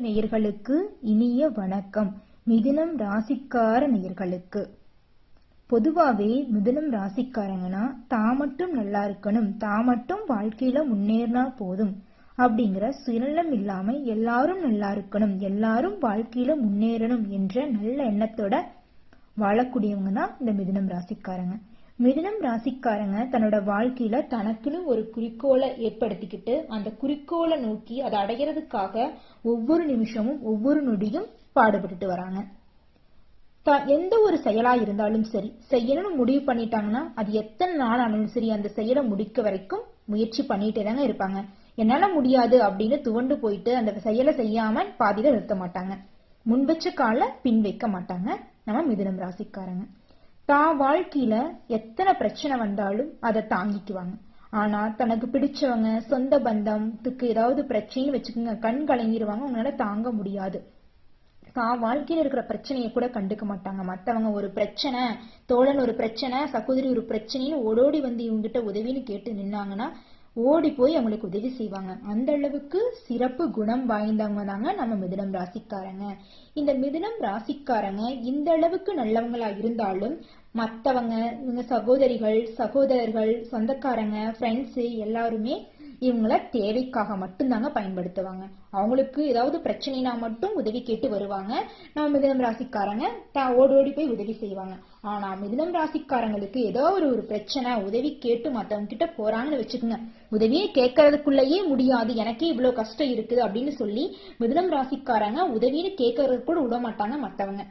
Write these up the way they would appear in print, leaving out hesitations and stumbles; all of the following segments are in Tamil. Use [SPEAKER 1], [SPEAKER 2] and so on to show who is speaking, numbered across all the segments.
[SPEAKER 1] நேயர்களுக்கு இனிய வணக்கம். மிதுனம் ராசிக்கார நேயர்களுக்கு பொதுவாவே மிதுனம் ராசிக்காரங்கன்னா தான் மட்டும் நல்லா இருக்கணும், தான் மட்டும் வாழ்க்கையில முன்னேறினா போதும் அப்படிங்கிற சுயநலம் இல்லாம எல்லாரும் நல்லா இருக்கணும், எல்லாரும் வாழ்க்கையில முன்னேறணும் என்ற நல்ல எண்ணத்தோட வாழக்கூடியவங்க தான் இந்த மிதுனம் ராசிக்காரங்க. மிதுனம் ராசிக்காரங்க தன்னோட வாழ்க்கையில தனக்குன்னு ஒரு குறிக்கோளை ஏற்படுத்திக்கிட்டு அந்த குறிக்கோளை நோக்கி அதை அடைகிறதுக்காக ஒவ்வொரு நிமிஷமும் ஒவ்வொரு நொடியும் பாடுபட்டுட்டு வராங்க. எந்த ஒரு செயலா இருந்தாலும் சரி, செய்யணும்னு முடிவு பண்ணிட்டாங்கன்னா அது எத்தனை நாள் ஆனாலும் சரி அந்த செயலை முடிக்க வரைக்கும் முயற்சி பண்ணிட்டே தாங்க இருப்பாங்க. என்னால முடியாது அப்படின்னு துவண்டு போயிட்டு அந்த செயலை செய்யாம பாதியில நிறுத்த மாட்டாங்க. முன் வச்ச கால பின் வைக்க மாட்டாங்க நம்ம மிதுனம் ராசிக்காரங்க. தான் வாழ்க்கையில எத்தனை பிரச்சனை வந்தாலும் அதை தாங்கிக்குவாங்க. ஆனா தனக்கு பிடிச்சவங்க சொந்த பந்தத்துக்கு ஏதாவது பிரச்சனைன்னு வச்சுக்கோங்க, கண் கலங்கிடுவாங்க, உங்களால தாங்க முடியாது. தான் வாழ்க்கையில இருக்கிற பிரச்சனையை கூட கண்டுக்க மாட்டாங்க. மத்தவங்க ஒரு பிரச்சனை, தோழன் ஒரு பிரச்சனை, சகோதரி ஒரு பிரச்சனைன்னு ஓடோடி வந்து இவங்கிட்ட உதவின்னு கேட்டு நின்னாங்கன்னா ஓடி போய் அவங்களுக்கு உதவி செய்வாங்க. அந்த அளவுக்கு சிறப்பு குணம் வாய்ந்தவங்க தாங்க நம்ம மிதுனம் ராசிக்காரங்க. இந்த மிதுனம் ராசிக்காரங்க இந்த அளவுக்கு நல்லவங்களா இருந்தாலும் மத்தவங்க இவங்க சகோதரிகள் சகோதரர்கள் சொந்தக்காரங்க ஃப்ரெண்ட்ஸ் எல்லாருமே இவங்கள தேவைக்காக மட்டும்தாங்க பயன்படுத்துவாங்க. அவங்களுக்கு ஏதாவது பிரச்சனைனா மட்டும் உதவி கேட்டு வருவாங்க. நம்ம மிதுனம் ராசிக்காரங்க ஓடி போய் உதவி செய்வாங்க. ஆனா மிதுனம் ராசிக்காரங்களுக்கு ஏதோ ஒரு பிரச்சனை உதவி கேட்டு மத்தவங்க கிட்ட போறாங்கன்னு வச்சுக்கோங்க, உதவியே கேட்கறதுக்குள்ளேயே முடியாது, எனக்கே இவ்வளவு கஷ்டம் இருக்குது அப்படின்னு சொல்லி மிதுனம் ராசிக்காரங்க உதவின்னு கேட்கறதுக்கு கூட விட மாட்டாங்க மத்தவங்க.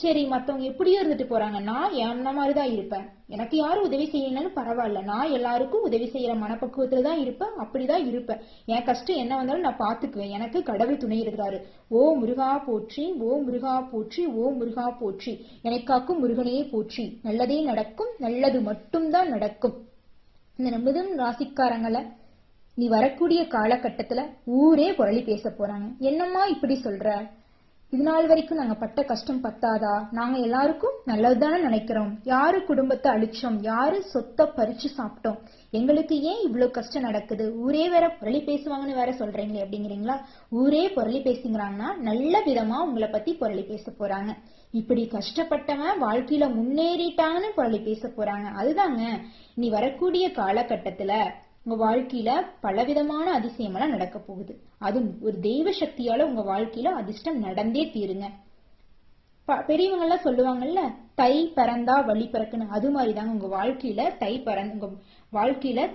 [SPEAKER 1] சரி மத்தவங்க எப்படியோ இருந்துட்டு போறாங்க, நான் என்ன மாதிரிதான் இருப்பேன், எனக்கு யாரும் உதவி செய்யணும்னு பரவாயில்ல, நான் எல்லாருக்கும் உதவி செய்யற மனப்பக்குவத்துலதான் இருப்பேன், அப்படிதான் இருப்பேன், என் கஷ்டம் என்ன வந்தாலும் நான் பாத்துக்குவேன், எனக்கு கடவுள் துணை இருக்கிறாரு, ஓ முருகா போற்றி, ஓ முருகா போற்றி, ஓ முருகா போற்றி, எனக்காக்கும் முருகனே போற்றி, நல்லதே நடக்கும், நல்லது மட்டும்தான் நடக்கும். இந்த மிதுனம் ராசிக்காரங்களை நீ வரக்கூடிய காலகட்டத்துல ஊரே புரளி பேச போறாங்க. என்னம்மா இப்படி சொல்ற, இது நாள் வரைக்கும் நாங்க பட்ட கஷ்டம் பத்தாதா, நாங்க எல்லாருக்கும் நல்லதுதானே நினைக்கிறோம், யாரு குடும்பத்தை அழிச்சோம், யாரு சொத்தை பறிச்சு சாப்பிட்டோம், எங்களுக்கு ஏன் இவ்வளவு கஷ்டம் நடக்குது, ஊரே வேற புரளி பேசுவாங்கன்னு வேற சொல்றீங்களே அப்படிங்கிறீங்களா? ஊரே புரளி பேசுங்கிறாங்கன்னா நல்ல விதமா உங்களை பத்தி புரளி பேச போறாங்க. இப்படி கஷ்டப்பட்டவன் வாழ்க்கையில முன்னேறிட்டாங்கன்னு புரளி பேச போறாங்க. அதுதாங்க நீ வரக்கூடிய காலகட்டத்துல உங்க வாழ்க்கையில பலவிதமான அதிசயமெல்லாம் நடக்க போகுது. அது ஒரு தெய்வ சக்தியால உங்க வாழ்க்கையில அதிர்ஷ்டம் நடந்தே தீருங்க. பெரியவங்க எல்லாம் சொல்லுவாங்கல்ல, தை பிறந்தா வழி பிறக்குன்னு, அது மாதிரிதாங்க உங்க வாழ்க்கையில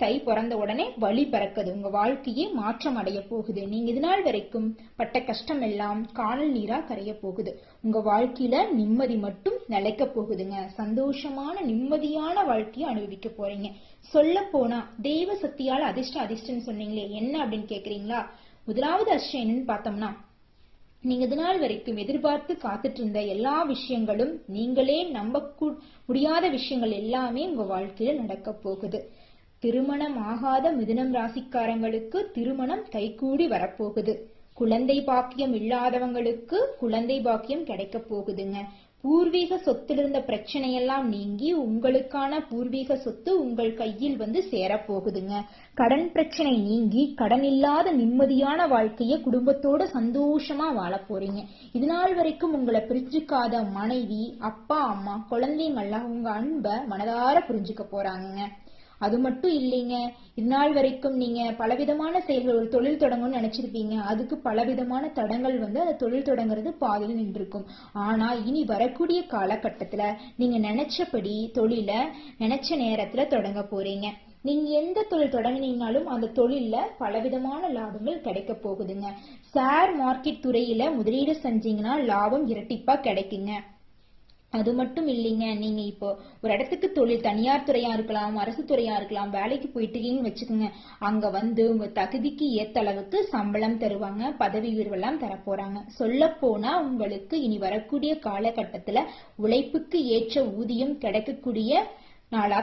[SPEAKER 1] தை பிறந்த உடனே வழி பிறக்குது. உங்க வாழ்க்கையே மாற்றம் அடைய போகுது. நீங்க இது நாள் வரைக்கும் பட்ட கஷ்டம் எல்லாம் காணல் நீரா கரைய போகுது. உங்க வாழ்க்கையில நிம்மதி மட்டும் நிலைக்க போகுதுங்க. சந்தோஷமான நிம்மதியான வாழ்க்கையை அனுபவிக்க போறீங்க. சொல்ல போனா தெய்வ சக்தியால அதிர்ஷ்டம் சொன்னீங்களே என்ன அப்படின்னு கேக்குறீங்களா? முதலாவது அதிர்ஷ்டம் என்னன்னு பார்த்தோம்னா, நீங்க இது நாள் வரைக்கும் எதிர்பார்த்து காத்துட்டு இருந்த எல்லா விஷயங்களும், நீங்களே நம்ப முடியாத விஷயங்கள் எல்லாமே உங்க வாழ்க்கையில நடக்க போகுது. திருமணம் ஆகாத மிதுனம் ராசிக்காரங்களுக்கு திருமணம் கைகூடி வரப்போகுது. குழந்தை பாக்கியம் இல்லாதவங்களுக்கு குழந்தை பாக்கியம் கிடைக்க போகுதுங்க. பூர்வீக சொத்துல இருந்த பிரச்சனையெல்லாம் நீங்கி உங்களுக்கான பூர்வீக சொத்து உங்கள் கையில் வந்து சேரப்போகுதுங்க. கடன் பிரச்சனை நீங்கி கடன் இல்லாத நிம்மதியான வாழ்க்கைய குடும்பத்தோட சந்தோஷமா வாழ போறீங்க. இது நாள் வரைக்கும் உங்களை பிரிச்சுக்காத மனைவி அப்பா அம்மா குழந்தைங்கள்லாம் உங்க அன்பை மனதார புரிஞ்சுக்க போறாங்க. அது மட்டும் இல்லைங்க, இது நாள் வரைக்கும் நீங்க பலவிதமான செயல்கள், ஒரு தொழில் தொடங்கணும்னு நினைச்சிருப்பீங்க, அதுக்கு பலவிதமான தடங்கள் வந்து அந்த தொழில் தொடங்குறது பாதியில் நின்றுருக்கும். ஆனா இனி வரக்கூடிய காலகட்டத்துல நீங்க நினைச்சபடி தொழில நினைச்ச நேரத்துல தொடங்க போறீங்க. நீங்க எந்த தொழில் தொடங்கினீங்கனாலும் அந்த தொழில்ல பலவிதமான லாபங்கள் கிடைக்க போகுதுங்க. ஷேர் மார்க்கெட் துறையில முதலீடு செஞ்சீங்கன்னா லாபம் இரட்டிப்பா கிடைக்குங்க. அது மட்டும் இல்லைங்க, நீங்க இப்போ ஒரு இடத்துக்கு தொழில் தனியார் துறையா இருக்கலாம், அரசு துறையா இருக்கலாம், வேலைக்கு போயிட்டீங்கன்னு வச்சுக்கோங்க, அங்க வந்து உங்க தகுதிக்கு ஏத்த அளவுக்கு சம்பளம் தருவாங்க, பதவி உயர்வெல்லாம் தரப்போறாங்க. சொல்ல போனா உங்களுக்கு இனி வரக்கூடிய காலகட்டத்துல உழைப்புக்கு ஏற்ற ஊதியம் கிடைக்கக்கூடிய நாளா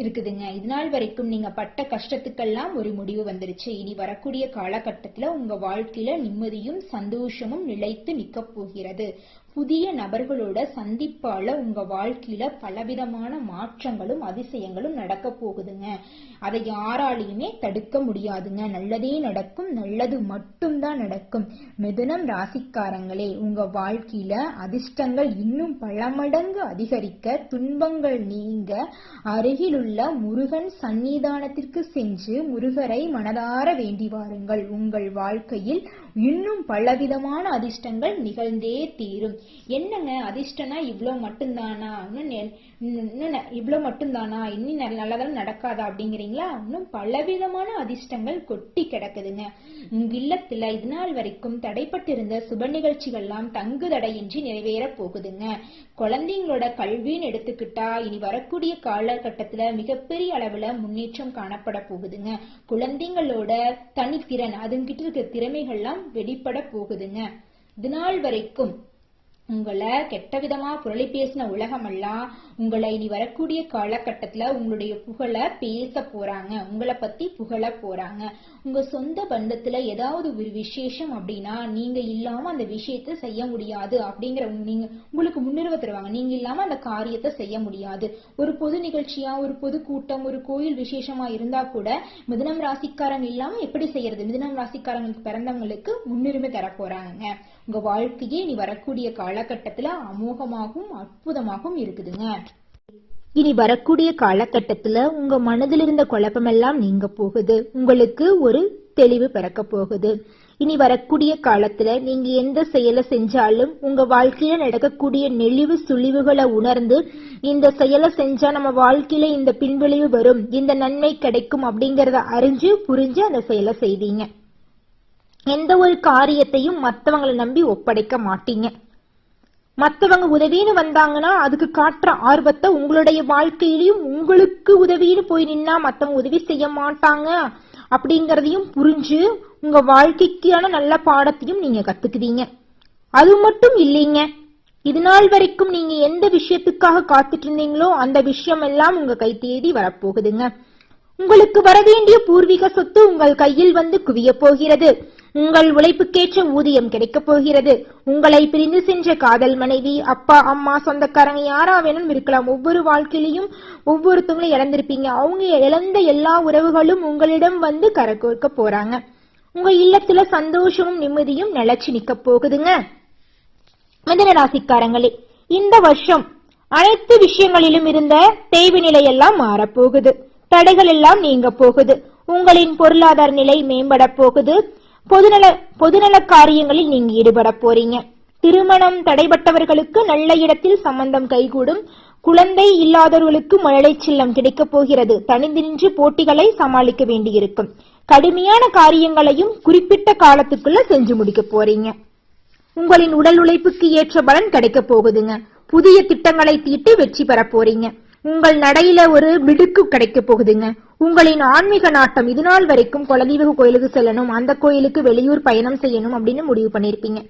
[SPEAKER 1] இருக்குதுங்க. இது நாள் வரைக்கும் நீங்க பட்ட கஷ்டத்துக்கெல்லாம் ஒரு முடிவு வந்துருச்சு. இனி வரக்கூடிய காலகட்டத்துல உங்க வாழ்க்கையில நிம்மதியும் சந்தோஷமும் நிலைத்து நிக்க போகிறது. புதிய நபர்களோட சந்திப்பால உங்க வாழ்க்கையில பலவிதமான மாற்றங்களும் அதிசயங்களும் நடக்க போகுதுங்க. அதை யாராலையுமே தடுக்க முடியாதுங்க. நல்லதே நடக்கும், நல்லது மட்டும்தான் நடக்கும். மிதுனம் ராசிக்காரங்களே, உங்க வாழ்க்கையில அதிர்ஷ்டங்கள் இன்னும் பல மடங்கு அதிகரிக்க, துன்பங்கள் நீங்க அருகிலுள்ள முருகன் சன்னிதானத்திற்கு சென்று முருகரை மனதார வேண்டி வாருங்கள். உங்கள் வாழ்க்கையில் இன்னும் பலவிதமான அதிர்ஷ்டங்கள் நிகழ்ந்தே தீரும். என்னங்க அதிர்ஷ்டம்னா இவ்வளவு மட்டும்தானா, இவ்வளவு மட்டும்தானா, இன்னும் நல்லதெல்லாம் நடக்காதா அப்படிங்கிறீங்களா? இன்னும் பலவிதமான அதிர்ஷ்டங்கள் கொட்டி கிடக்குதுங்க. உங்க இல்லத்துல இது நாள் வரைக்கும் தடைப்பட்டிருந்த சுப நிகழ்ச்சிகள்லாம் தங்கு தடையின்றி நிறைவேற போகுதுங்க. குழந்தைங்களோட கல்வின்னு எடுத்துக்கிட்டா இனி வரக்கூடிய காலகட்டத்துல மிகப்பெரிய அளவுல முன்னேற்றம் காணப்பட போகுதுங்க. குழந்தைங்களோட தனித்திறன், அதுங்கிட்ட இருக்கிற திறமைகள்லாம் வெளிப்பட போகுதுங்க. இது நாள் வரைக்கும் உங்களை கெட்ட விதமா புரளி பேசின உலகமெல்லாம் உங்களை இனி வரக்கூடிய காலகட்டத்துல உங்களுடைய புகழ பேச போறாங்க, உங்களை பத்தி புகழ போறாங்க. உங்க சொந்த பந்தத்துல ஏதாவது ஒரு விசேஷம் அப்படின்னா நீங்க இல்லாம அந்த விஷயத்த செய்ய முடியாது அப்படிங்கிற உங்களுக்கு முன்னுரிமை தருவாங்க. நீங்க இல்லாம அந்த காரியத்தை செய்ய முடியாது. ஒரு பொது நிகழ்ச்சியா, ஒரு பொது கூட்டம், ஒரு கோயில் விசேஷமா இருந்தா கூட மிதுனம் ராசிக்காரங்க இல்லாம எப்படி செய்யறது? மிதுனம் ராசிக்காரங்களுக்கு பிறந்தவங்களுக்கு முன்னுரிமை தர போறாங்க. உங்க வாழ்க்கையே இனி வரக்கூடிய காலகட்டத்துல அமோகமாகவும் அற்புதமாகவும் இருக்குதுங்க. இனி வரக்கூடிய காலகட்டத்துல உங்க மனதில் இருந்த குழப்பமெல்லாம் நீங்க போகுது. உங்களுக்கு ஒரு தெளிவு பிறக்க போகுது. இனி வரக்கூடிய காலத்துல நீங்க எந்த செயலை செஞ்சாலும் உங்க வாழ்க்கையில நடக்கக்கூடிய நெளிவு சுழிவுகளை உணர்ந்து இந்த செயலை செஞ்சா நம்ம வாழ்க்கையில இந்த பின்விளைவு வரும், இந்த நன்மை கிடைக்கும் அப்படிங்கறத அறிஞ்சு புரிஞ்சு அந்த செயலை செய்வீங்க. எந்த ஒரு காரியத்தையும் மத்தவங்களை நம்பி ஒப்படைக்க மாட்டீங்க. மத்தவங்க உதவின்னு வந்தாங்கன்னா அதுக்கு காட்டுற ஆர்வத்தை உங்களுடைய வாழ்க்கையிலையும் உங்களுக்கு உதவின்னு போய் நின்னா மத்தவங்க உதவி செய்ய மாட்டாங்க அப்படிங்கறதையும் புரிஞ்சு உங்க வாழ்க்கைக்கான நல்ல பாடத்தையும் நீங்க கத்துக்குவீங்க. அது மட்டும் இல்லைங்க, இது நாள் வரைக்கும் நீங்க எந்த விஷயத்துக்காக காத்துட்டு இருந்தீங்களோ அந்த விஷயம் எல்லாம் உங்க கை தேடி வரப்போகுதுங்க. உங்களுக்கு வரவேண்டிய பூர்வீக சொத்து உங்கள் கையில் வந்து குவிய போகிறது. உங்கள் உழைப்புக்கேற்ற ஊதியம் கிடைக்க போகிறது. உங்களை பிரிந்து சென்ற காதல் மனைவி, அப்பா, அம்மா, சொந்தக்காரங்க யாரா வேணும் இருக்கலாம். ஒவ்வொரு வாழ்க்கையிலையும் ஒவ்வொருத்தவங்களும் இழந்திருப்பீங்க. அவங்க இழந்த எல்லா உறவுகளும் உங்களிடம் வந்து கரகோர்க்க போறாங்க. உங்க இல்லத்துல சந்தோஷமும் நிம்மதியும் நிலைச்சு நிக்க போகுதுங்க. மிதுன ராசிக்காரங்களே, இந்த வருஷம் அனைத்து விஷயங்களிலும் இருந்த தேய்வு நிலையெல்லாம் மாறப்போகுது. தடைகள் எல்லாம் நீங்க போகுது. உங்களின் பொருளாதார நிலை மேம்பட போகுது. பொதுநல காரியங்களில் நீங்க ஈடுபட போறீங்க. திருமணம் தடைபட்டவர்களுக்கு நல்ல இடத்தில் சம்பந்தம் கைகூடும். குழந்தை இல்லாதவர்களுக்கு மழலை செல்லம் கிடைக்க போகிறது. தனிந்து நின்று போட்டிகளை சமாளிக்க வேண்டியிருக்கும். கடுமையான காரியங்களையும் குறிப்பிட்ட காலத்துக்குள்ள செஞ்சு முடிக்க போறீங்க. உங்களின் உடல் உழைப்புக்கு ஏற்ற பலன் கிடைக்க போகுதுங்க. புதிய திட்டங்களை தீட்டி வெற்றி பெற போறீங்க. உங்கள் நடையில ஒரு மிடுக்கு கிடைக்க போகுதுங்க. உங்களின் ஆன்மீக நாட்டம், இது நாள் வரைக்கும் குலதெய்வ கோயிலுக்கு செல்லணும், அந்த கோயிலுக்கு வெளியூர் பயணம் செய்யணும் அப்படின்னு முடிவு பண்ணிருப்பீங்க.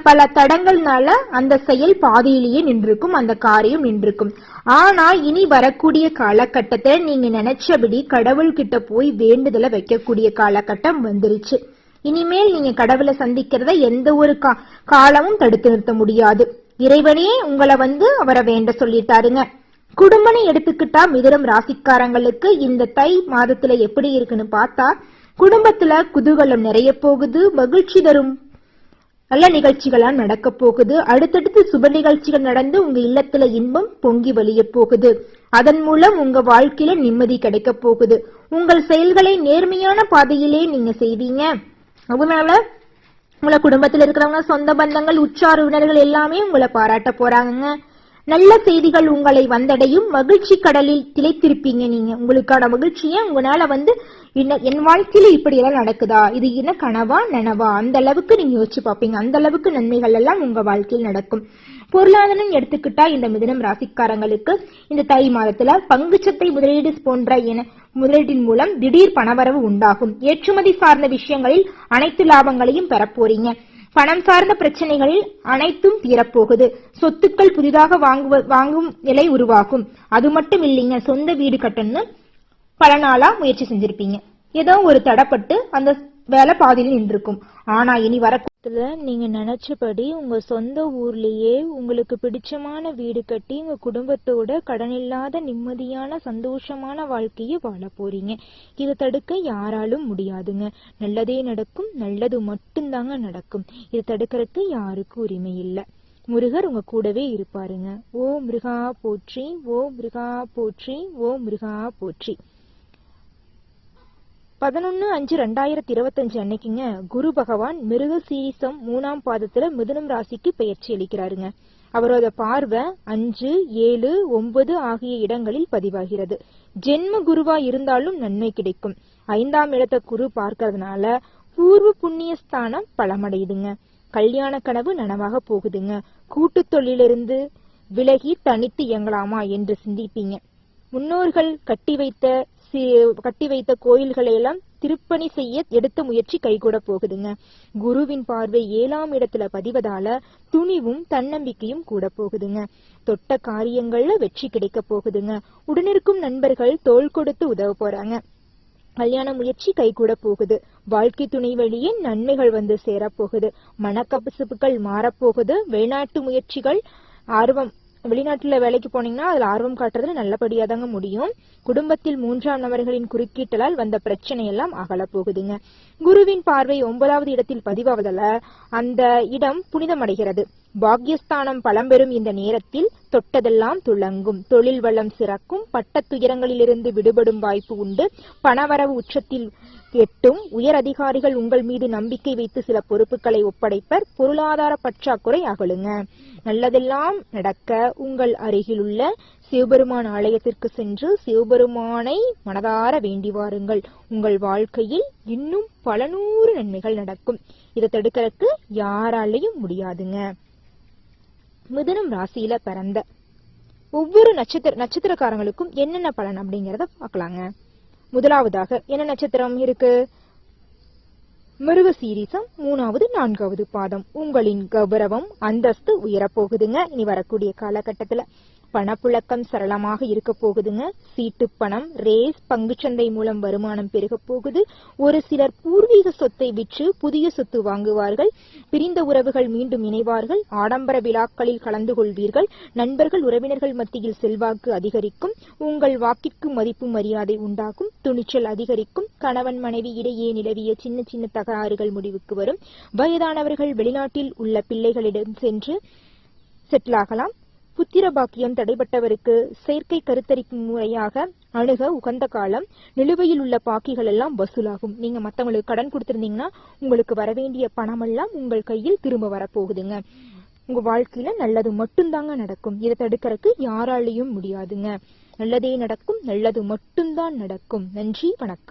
[SPEAKER 1] பல தடங்கள்னால அந்த செயல் பாதியிலேயே நின்றுக்கும், அந்த காரியம் நின்றுக்கும். ஆனா இனி வரக்கூடிய காலகட்டத்துல நீங்க நினைச்சபடி கடவுள் கிட்ட போய் வேண்டுதலை வைக்கக்கூடிய காலகட்டம் வந்துருச்சு. இனிமேல் நீங்க கடவுளை சந்திக்கிறத எந்த ஒரு காலமும் தடுத்து நிறுத்த முடியாது. இறைவனே உங்களை அவரை வேண்ட சொல்லிட்டாருங்க. குடும்பனை எடுத்துக்கிட்டா மிதுனம் ராசிக்காரங்களுக்கு இந்த தை மாதத்துல எப்படி இருக்குன்னு பார்த்தா, குடும்பத்துல குதூகலம் நிறைய போகுது. மகிழ்ச்சி தரும் நல்ல நிகழ்ச்சிகளா நடக்க போகுது. அடுத்தடுத்து சுப நிகழ்ச்சிகள் நடந்து உங்க இல்லத்துல இன்பம் பொங்கி வழிய போகுது. அதன் மூலம் உங்க வாழ்க்கையில நிம்மதி கிடைக்க போகுது. உங்கள் செயல்களை நேர்மையான பாதையிலே நீங்க செய்வீங்க. அதனால உங்களை குடும்பத்துல இருக்கிறவங்க, சொந்த பந்தங்கள், உற்றார் உறவினர்கள் எல்லாமே உங்களை பாராட்ட போறாங்க. நல்ல செய்திகள் உங்களை வந்தடையும். மகிழ்ச்சி கடலில் திளைத்திருப்பீங்க. நீங்க உங்களுக்கான மகிழ்ச்சியை உங்களால என் வாழ்க்கையில இப்படி எல்லாம் நடக்குதா, இது என்ன கனவா நனவா, அந்த அளவுக்கு நீங்க யோசிச்சு பார்ப்பீங்க. அந்த அளவுக்கு நன்மைகள் எல்லாம் உங்க வாழ்க்கையில் நடக்கும். பொருளாதாரம் எடுத்துக்கிட்டா இந்த மிதுனம் ராசிக்காரங்களுக்கு இந்த தை மாதத்துல பங்குச்சத்தை முதலீடு போன்ற முதலீட்டின் மூலம் திடீர் பணவரவு உண்டாகும். ஏற்றுமதி சார்ந்த விஷயங்களில் அனைத்து லாபங்களையும் பெற போறீங்க. பணம் சார்ந்த பிரச்சனைகளில் அனைத்தும் தீரப்போகுது. சொத்துக்கள் புதிதாக வாங்கும் நிலை உருவாகும். அது மட்டும் இல்லைங்க, சொந்த வீடு கட்டணும்னு பல நாளா முயற்சி செஞ்சிருப்பீங்க. ஏதோ ஒரு தடப்பட்டு அந்த வேலை பாதியில் நின்றுக்கும். ஆனா இனி வர நீங்க நினைச்சபடி உங்க சொந்த ஊர்லயே உங்களுக்கு பிடிச்சமான வீடு கட்டி உங்க குடும்பத்தோட கடனில்லாத நிம்மதியான சந்தோஷமான வாழ்க்கையை வாழ போறீங்க. இதை தடுக்க யாராலும் முடியாதுங்க. நல்லதே நடக்கும், நல்லது மட்டும்தாங்க நடக்கும். இதை தடுக்கிறதுக்கு யாருக்கும் உரிமை இல்லை. முருகர் உங்க கூடவே இருப்பாருங்க. ஓ முருகா போற்றி, ஓ முருகா போற்றி, ஓ முருகா போற்றி. 11/5/2025 அன்னைக்குங்க குரு பகவான் மிருகசீரிசம் 3ஆம் பாதத்துல மிதுனம் ராசிக்கு பெயர்ச்சி அளிக்கிறாருங்க. அவரோட பார்வை 5, 7, 9 ஆகிய இடங்களில் பதிவாகிறது. ஜென்ம குருவா இருந்தாலும் நன்மை கிடைக்கும். 5ஆம் இடத்தை குரு பார்க்கறதுனால பூர்வ புண்ணியஸ்தானம் பலமடையுதுங்க. கல்யாண கனவு நனவாக போகுதுங்க. கூட்டு தொழிலிருந்து விலகி தனித்து இயங்கலாமா என்று சிந்திப்பீங்க. முன்னோர்கள் கட்டி வைத்த கோயில்களை எல்லாம் திருப்பணி செய்ய எடுத்த முயற்சி கைகூட போகுதுங்க. குருவின் பார்வை 7ஆம் இடத்துல பதிவதால துணிவும் தன்னம்பிக்கையும் கூட போகுதுங்க. தொட்ட காரியங்கள்ல வெற்றி கிடைக்க போகுதுங்க. உடனிருக்கும் நண்பர்கள் தோள் கொடுத்து உதவ போறாங்க. கல்யாண முயற்சி கைகூட போகுது. வாழ்க்கை துணை வழியே நன்மைகள் வந்து சேரப்போகுது. மனக்கசப்புகள் மாறப்போகுது. வெளிநாட்டு முயற்சிகள் வெளிநாட்டுல வேலைக்கு போனீங்கன்னா அதுல ஆர்வம் காட்டுறதுல நல்லபடியா தாங்க முடியும். குடும்பத்தில் 3ஆம் நபர்களின் குறுக்கீட்டலால் வந்த பிரச்சனை எல்லாம் அகல போகுதுங்க. குருவின் பார்வை 9வது இடத்தில் பதிவாவதால அந்த இடம் புனிதமடைகிறது. பாக்யஸ்தானம் பலம்பெறும் இந்த நேரத்தில் தொட்டதெல்லாம் துளங்கும். தொழில் வளம் சிறக்கும். பட்ட துயரங்களிலிருந்து விடுபடும் வாய்ப்பு உண்டு. பணவரவு உச்சத்தில் எட்டும். உயர் அதிகாரிகள் உங்கள் மீது நம்பிக்கை வைத்து சில பொறுப்புகளை ஒப்படைப்பர். பொருளாதார பற்றாக்குறை அகலுங்க. நல்லதெல்லாம் நடக்க உங்கள் அருகில் உள்ள சிவபெருமான் ஆலயத்திற்கு சென்று சிவபெருமானை மனதார வேண்டி வாருங்கள். உங்கள் வாழ்க்கையில் இன்னும் பல 100 நன்மைகள் நடக்கும். இதை தடுக்கிறதுக்கு யாராலையும் முடியாதுங்க. மிதுனம் ராசியில பிறந்த ஒவ்வொரு நட்சத்திரக்காரங்களுக்கும் என்னென்ன பலன் அப்படிங்கறத பார்க்கலாங்க. முதலாவதாக என்ன நட்சத்திரம் இருக்கு? மிருகசீரிசம் 3வது 4வது பாதம். உங்களின் கௌரவம் அந்தஸ்து உயரப்போகுதுங்க. இனி வரக்கூடிய காலகட்டத்துல பணப்புழக்கம் சரளமாக இருக்க போகுதுங்க. சீட்டு பணம், ரேஸ், பங்குச்சந்தை மூலம் வருமானம் பெருக போகுது. ஒரு சிலர் பூர்வீக சொத்தை விற்று புதிய சொத்து வாங்குவார்கள். பிரிந்த உறவுகள் மீண்டும் இணைவார்கள். ஆடம்பர விழாக்களில் கலந்து கொள்வீர்கள். நண்பர்கள் உறவினர்கள் மத்தியில் செல்வாக்கு அதிகரிக்கும். உங்கள் வாக்கிற்கு மதிப்பு மரியாதை உண்டாகும். துணிச்சல் அதிகரிக்கும். கணவன் மனைவி இடையே நிலவிய சின்ன சின்ன தகராறுகள் முடிவுக்கு வரும். வயதானவர்கள் வெளிநாட்டில் உள்ள பிள்ளைகளிடம் சென்று செட்டில் ஆகலாம். புத்திர பாக்கியம் தடைபட்டவருக்கு செயற்கை கருத்தரிக்கும் முறையாக அணுக உகந்த காலம். நிலுவையில் உள்ள பாக்கிகள் எல்லாம் வசூலாகும். நீங்க மத்தவங்களுக்கு கடன் கொடுத்திருந்தீங்கன்னா உங்களுக்கு வரவேண்டிய பணம் எல்லாம் உங்கள் கையில் திரும்ப வரப்போகுதுங்க. உங்க வாழ்க்கையில நல்லது மட்டும்தாங்க நடக்கும். இதை தடுக்கிறதுக்கு யாராலையும் முடியாதுங்க. நல்லதே நடக்கும், நல்லது மட்டும்தான் நடக்கும். நன்றி, வணக்கம்.